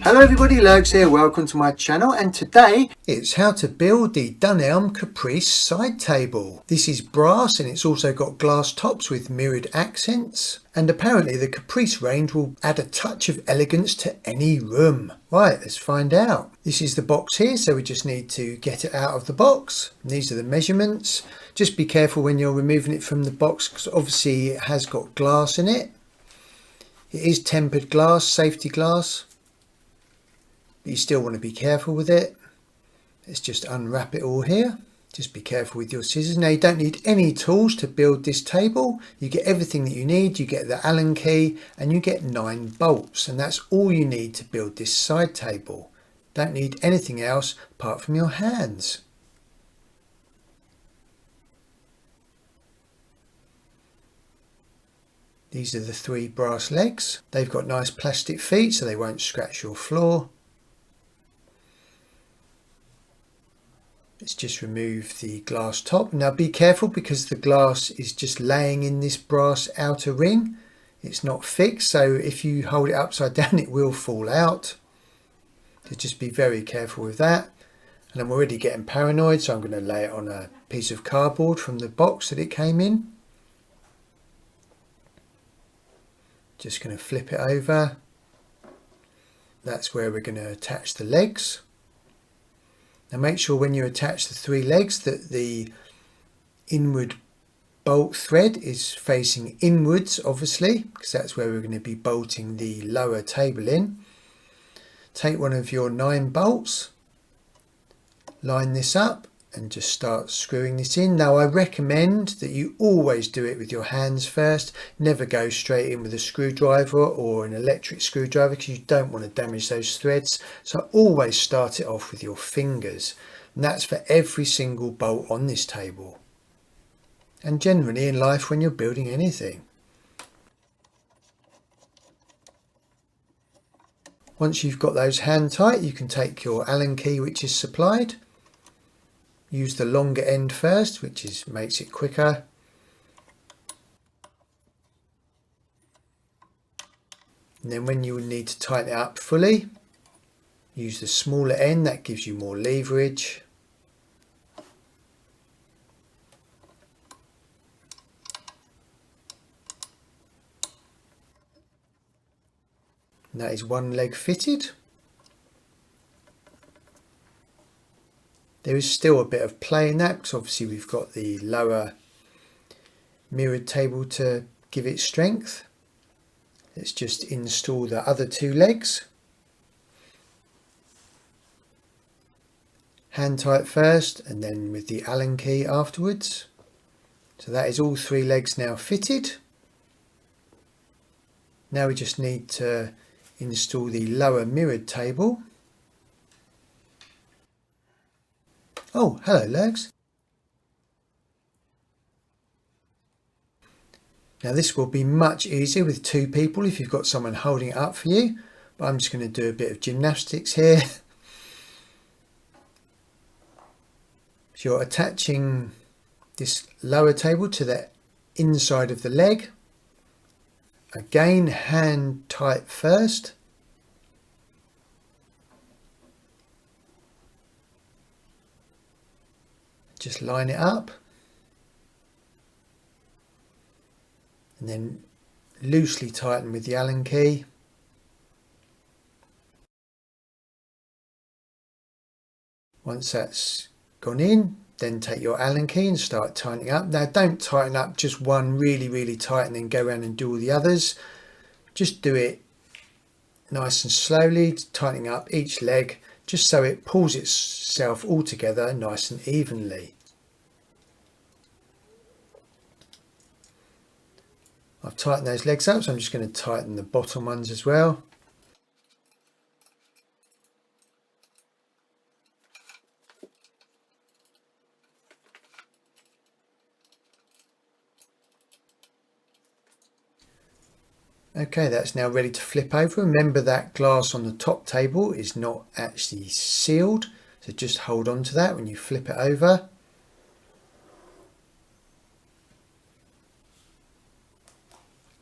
Hello everybody, Lurgs here, welcome to my channel, and today it's how to build the Dunelm Caprice Side Table. This is brass and it's also got glass tops with mirrored accents, and apparently the Caprice range will add a touch of elegance to any room. Right, let's find out. This is the box here, so we just need to get it out of the box. And these are the measurements. Just be careful when you're removing it from the box because obviously it has got glass in it. It is tempered glass, safety glass. You still want to be careful with it. Let's just unwrap it all here. Just be careful with your scissors. Now you don't need any tools to build this table. You get everything that you need. You get the Allen key and you get 9 bolts, and that's all you need to build this side table. Don't need anything else apart from your hands. These are the 3 brass legs. They've got nice plastic feet so they won't scratch your floor. Let's just remove the glass top. Now be careful because the glass is just laying in this brass outer ring. It's not fixed, so if you hold it upside down it will fall out. So just be very careful with that. And I'm already getting paranoid, so I'm going to lay it on a piece of cardboard from the box that it came in. Just going to flip it over. That's where we're going to attach the legs. Now make sure when you attach the 3 legs that the inward bolt thread is facing inwards, obviously, because that's where we're going to be bolting the lower table in. Take one of your 9 bolts, line this up and just start screwing this in. Now I recommend that you always do it with your hands first. Never go straight in with a screwdriver or an electric screwdriver because you don't want to damage those threads. So always start it off with your fingers, and that's for every single bolt on this table and generally in life when you're building anything. Once you've got those hand tight, you can take your Allen key which is supplied. Use the longer end first, which makes it quicker. And then when you need to tighten it up fully, use the smaller end, that gives you more leverage. And that is 1 leg fitted. There is still a bit of play in that because obviously we've got the lower mirrored table to give it strength. Let's just install the other 2 legs. Hand tight first and then with the Allen key afterwards. So that is all 3 legs now fitted. Now we just need to install the lower mirrored table. Oh, hello Lurgs. Now this will be much easier with 2 people if you've got someone holding it up for you, but I'm just going to do a bit of gymnastics here. So you're attaching this lower table to the inside of the leg. Again, hand tight first. Just line it up and then loosely tighten with the Allen key. Once that's gone in, then take your Allen key and start tightening up. Now don't tighten up just one really tight and then go around and do all the others. Just do it nice and slowly, tightening up each leg just so it pulls itself all together nice and evenly. I've tightened those legs up, so I'm just going to tighten the bottom ones as well. Okay, that's now ready to flip over. Remember that glass on the top table is not actually sealed, so just hold on to that when you flip it over.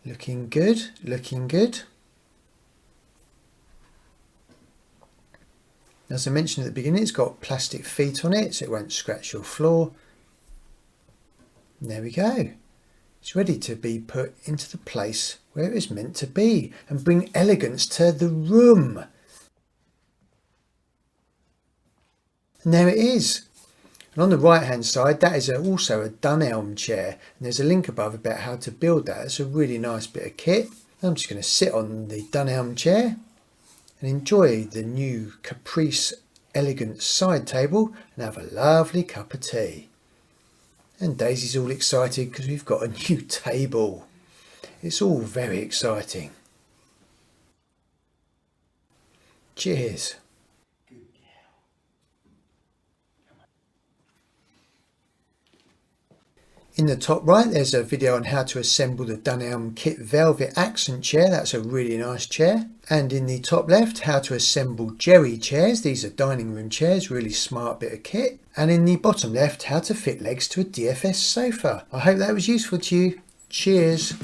Looking good, looking good. As I mentioned at the beginning, it's got plastic feet on it so it won't scratch your floor. And there we go. It's ready to be put into the place where it is meant to be and bring elegance to the room. And there it is. And on the right hand side, that is also a Dunelm chair. And there's a link above about how to build that. It's a really nice bit of kit. I'm just going to sit on the Dunelm chair and enjoy the new Caprice Elegance side table and have a lovely cup of tea. And Daisy's all excited because we've got a new table. It's all very exciting. Cheers. In the top right, there's a video on how to assemble the Dunelm Kit Velvet Accent Chair. That's a really nice chair. And in the top left, how to assemble Jerry chairs. These are dining room chairs, really smart bit of kit. And in the bottom left, how to fit legs to a DFS sofa. I hope that was useful to you. Cheers.